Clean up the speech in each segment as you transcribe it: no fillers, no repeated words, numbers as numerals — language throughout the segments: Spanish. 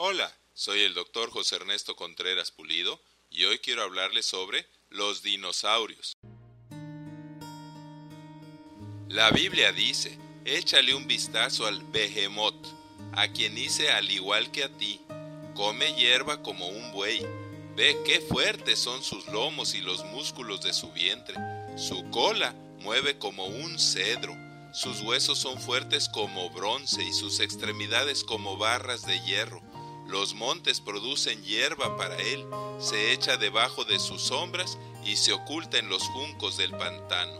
Hola, soy el doctor José Ernesto Contreras Pulido y hoy quiero hablarles sobre los dinosaurios. La Biblia dice, échale un vistazo al Behemoth, a quien hice al igual que a ti. Come hierba como un buey. Ve qué fuertes son sus lomos y los músculos de su vientre. Su cola mueve como un cedro. Sus huesos son fuertes como bronce y sus extremidades como barras de hierro. Los montes producen hierba para él, se echa debajo de sus sombras y se oculta en los juncos del pantano.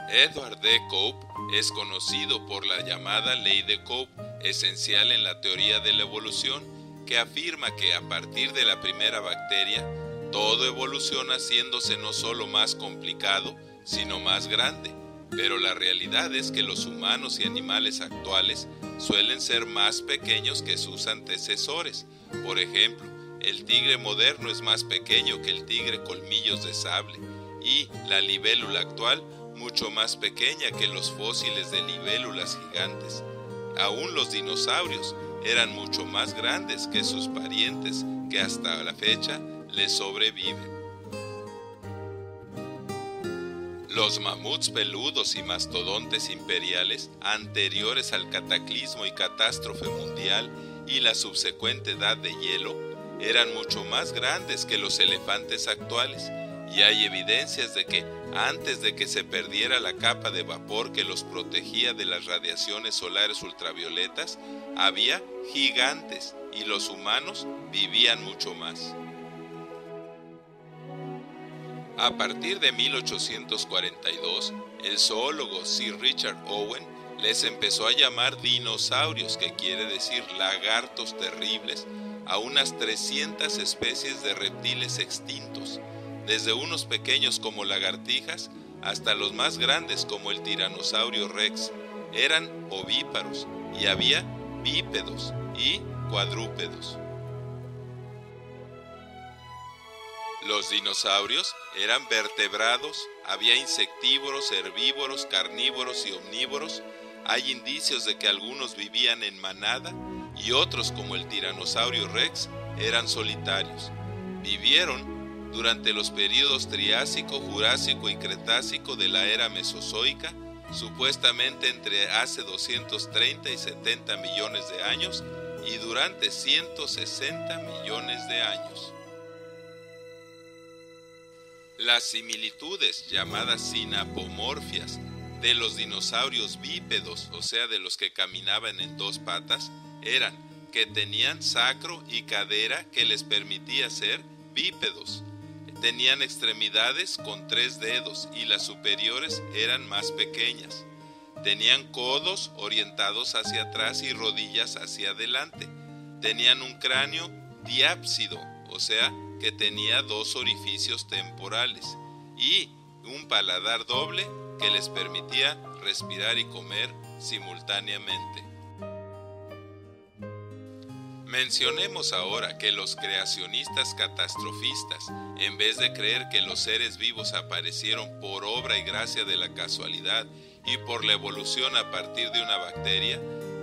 Edward D. Cope es conocido por la llamada ley de Cope, esencial en la teoría de la evolución, que afirma que a partir de la primera bacteria, todo evoluciona haciéndose no solo más complicado, sino más grande. Pero la realidad es que los humanos y animales actuales suelen ser más pequeños que sus antecesores. Por ejemplo, el tigre moderno es más pequeño que el tigre colmillos de sable, y la libélula actual mucho más pequeña que los fósiles de libélulas gigantes. Aún los dinosaurios eran mucho más grandes que sus parientes que hasta la fecha les sobreviven. Los mamuts peludos y mastodontes imperiales, anteriores al cataclismo y catástrofe mundial y la subsecuente edad de hielo, eran mucho más grandes que los elefantes actuales, y hay evidencias de que antes de que se perdiera la capa de vapor que los protegía de las radiaciones solares ultravioletas, había gigantes y los humanos vivían mucho más. A partir de 1842, el zoólogo Sir Richard Owen les empezó a llamar dinosaurios, que quiere decir lagartos terribles, a unas 300 especies de reptiles extintos, desde unos pequeños como lagartijas hasta los más grandes como el tiranosaurio rex. Eran ovíparos y había bípedos y cuadrúpedos. Los dinosaurios eran vertebrados, había insectívoros, herbívoros, carnívoros y omnívoros. Hay indicios de que algunos vivían en manada y otros, como el tiranosaurio rex, eran solitarios. Vivieron durante los períodos Triásico, Jurásico y Cretácico de la era Mesozoica, supuestamente entre hace 230 y 70 millones de años y durante 160 millones de años. Las similitudes, llamadas sinapomorfias, de los dinosaurios bípedos, o sea, de los que caminaban en dos patas, eran que tenían sacro y cadera que les permitía ser bípedos. Tenían extremidades con 3 dedos y las superiores eran más pequeñas. Tenían codos orientados hacia atrás y rodillas hacia adelante. Tenían un cráneo diápsido, o sea, que tenía 2 orificios temporales, y un paladar doble que les permitía respirar y comer simultáneamente. Mencionemos ahora que los creacionistas catastrofistas, en vez de creer que los seres vivos aparecieron por obra y gracia de la casualidad y por la evolución a partir de una bacteria,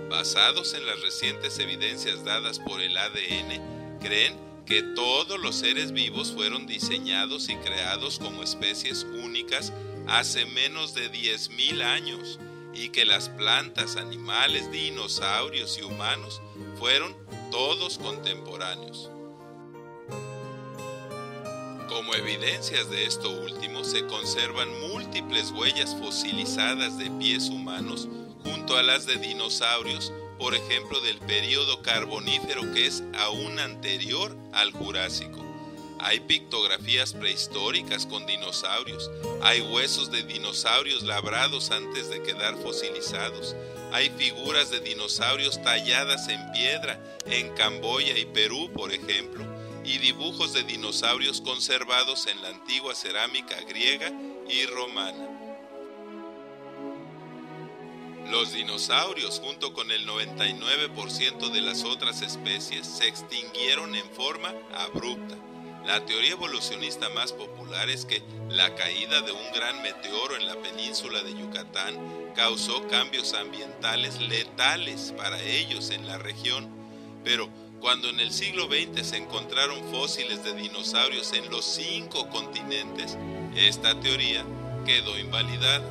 basados en las recientes evidencias dadas por el ADN, creen que todos los seres vivos fueron diseñados y creados como especies únicas hace menos de 10.000 años, y que las plantas, animales, dinosaurios y humanos fueron todos contemporáneos. Como evidencias de esto último, se conservan múltiples huellas fosilizadas de pies humanos junto a las de dinosaurios, por ejemplo del período carbonífero, que es aún anterior al Jurásico. Hay pictografías prehistóricas con dinosaurios, hay huesos de dinosaurios labrados antes de quedar fosilizados, hay figuras de dinosaurios talladas en piedra en Camboya y Perú, por ejemplo, y dibujos de dinosaurios conservados en la antigua cerámica griega y romana. Los dinosaurios, junto con el 99% de las otras especies, se extinguieron en forma abrupta. La teoría evolucionista más popular es que la caída de un gran meteoro en la península de Yucatán causó cambios ambientales letales para ellos en la región, pero cuando en el siglo XX se encontraron fósiles de dinosaurios en los 5 continentes, esta teoría quedó invalidada.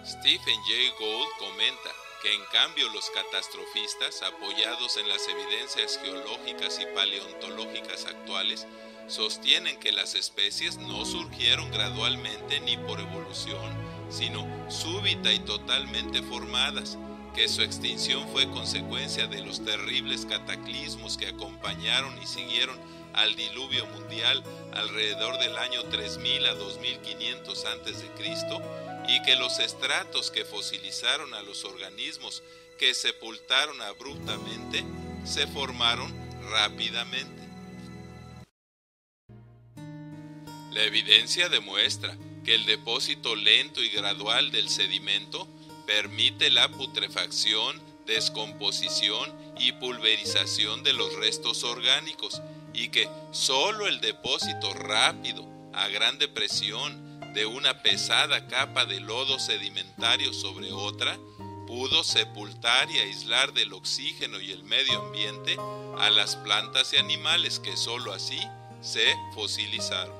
Stephen Jay Gould comenta que en cambio los catastrofistas, apoyados en las evidencias geológicas y paleontológicas actuales, sostienen que las especies no surgieron gradualmente ni por evolución, sino súbita y totalmente formadas, que su extinción fue consecuencia de los terribles cataclismos que acompañaron y siguieron al diluvio mundial alrededor del año 3000 a 2500 a.C., y que los estratos que fosilizaron a los organismos que sepultaron abruptamente se formaron rápidamente. La evidencia demuestra que el depósito lento y gradual del sedimento permite la putrefacción, descomposición y pulverización de los restos orgánicos, y que solo el depósito rápido, a grande presión, de una pesada capa de lodo sedimentario sobre otra, pudo sepultar y aislar del oxígeno y el medio ambiente a las plantas y animales que solo así se fosilizaron.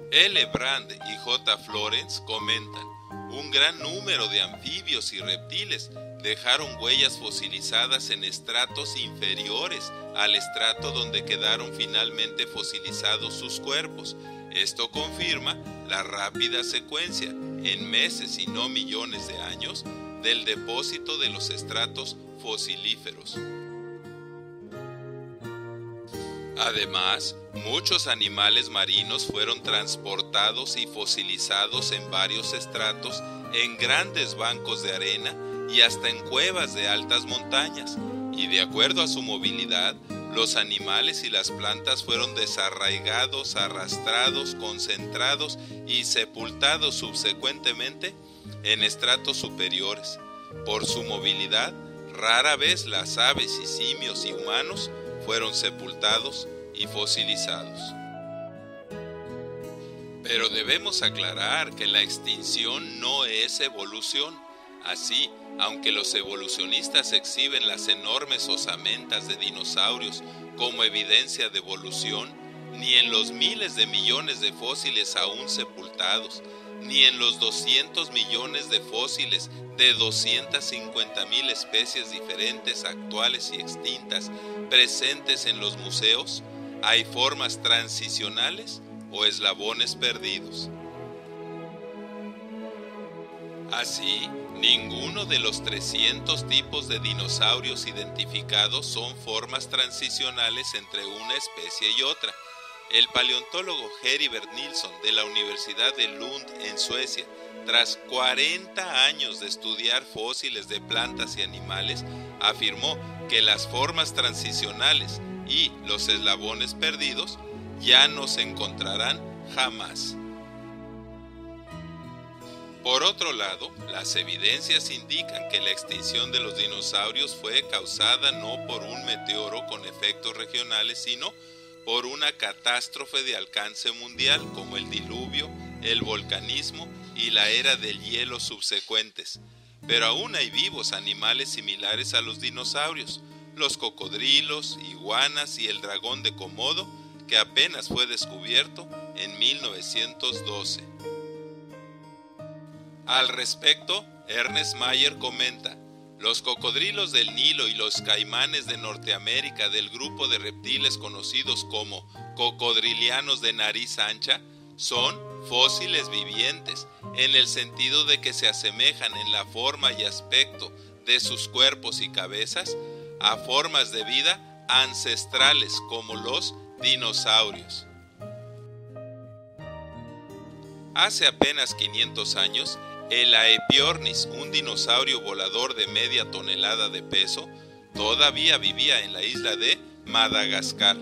L. Brand y J. Florence comentan: un gran número de anfibios y reptiles dejaron huellas fosilizadas en estratos inferiores al estrato donde quedaron finalmente fosilizados sus cuerpos. Esto confirma la rápida secuencia, en meses y no millones de años, del depósito de los estratos fosilíferos. Además, muchos animales marinos fueron transportados y fosilizados en varios estratos, en grandes bancos de arena y hasta en cuevas de altas montañas, y de acuerdo a su movilidad, los animales y las plantas fueron desarraigados, arrastrados, concentrados y sepultados subsecuentemente en estratos superiores. Por su movilidad, rara vez las aves y simios y humanos fueron sepultados y fosilizados. Pero debemos aclarar que la extinción no es evolución. Así, aunque los evolucionistas exhiben las enormes osamentas de dinosaurios como evidencia de evolución, ni en los miles de millones de fósiles aún sepultados, ni en los 200 millones de fósiles de 250,000 especies diferentes actuales y extintas presentes en los museos, hay formas transicionales o eslabones perdidos. Así, ninguno de los 300 tipos de dinosaurios identificados son formas transicionales entre una especie y otra. El paleontólogo Heribert Nilsson de la Universidad de Lund en Suecia, tras 40 años de estudiar fósiles de plantas y animales, afirmó que las formas transicionales y los eslabones perdidos ya no se encontrarán jamás. Por otro lado, las evidencias indican que la extinción de los dinosaurios fue causada no por un meteoro con efectos regionales, sino por una catástrofe de alcance mundial como el diluvio, el volcanismo y la era del hielo subsecuentes. Pero aún hay vivos animales similares a los dinosaurios, los cocodrilos, iguanas y el dragón de Komodo, que apenas fue descubierto en 1912. Al respecto, Ernest Mayr comenta: los cocodrilos del Nilo y los caimanes de Norteamérica del grupo de reptiles conocidos como cocodrilianos de nariz ancha son fósiles vivientes, en el sentido de que se asemejan en la forma y aspecto de sus cuerpos y cabezas a formas de vida ancestrales como los dinosaurios. Hace apenas 500 años, el Aepyornis, un dinosaurio volador de media tonelada de peso, todavía vivía en la isla de Madagascar.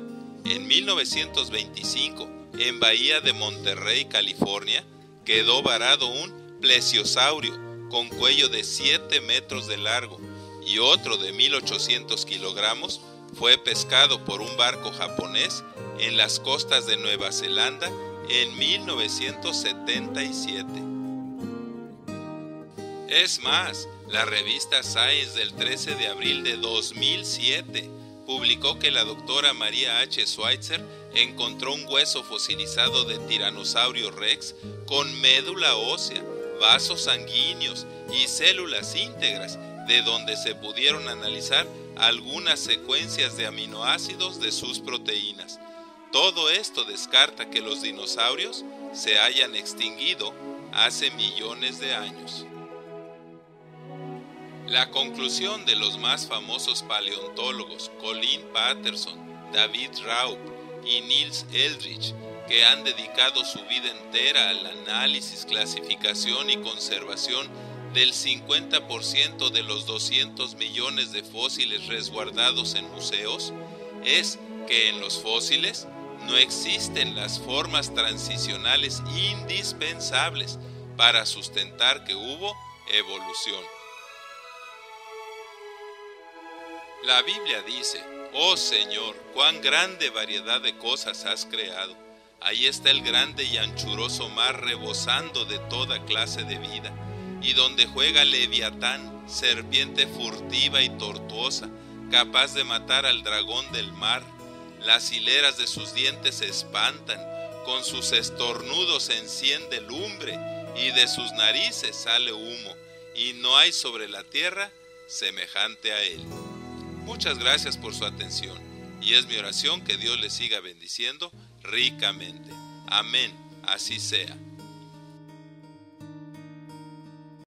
En 1925, en Bahía de Monterrey, California, quedó varado un plesiosaurio con cuello de 7 metros de largo y otro de 1,800 kilogramos fue pescado por un barco japonés en las costas de Nueva Zelanda en 1977. Es más, la revista Science del 13 de abril de 2007 publicó que la doctora María H. Schweitzer encontró un hueso fosilizado de Tiranosaurio Rex con médula ósea, vasos sanguíneos y células íntegras, de donde se pudieron analizar algunas secuencias de aminoácidos de sus proteínas. Todo esto descarta que los dinosaurios se hayan extinguido hace millones de años. La conclusión de los más famosos paleontólogos Colin Patterson, David Raup y Niels Eldredge, que han dedicado su vida entera al análisis, clasificación y conservación del 50% de los 200 millones de fósiles resguardados en museos, es que en los fósiles no existen las formas transicionales indispensables para sustentar que hubo evolución. La Biblia dice: «Oh Señor, cuán grande variedad de cosas has creado. Ahí está el grande y anchuroso mar rebosando de toda clase de vida, y donde juega Leviatán, serpiente furtiva y tortuosa, capaz de matar al dragón del mar. Las hileras de sus dientes se espantan, con sus estornudos enciende lumbre, y de sus narices sale humo, y no hay sobre la tierra semejante a él». Muchas gracias por su atención, y es mi oración que Dios les siga bendiciendo ricamente. Amén, así sea.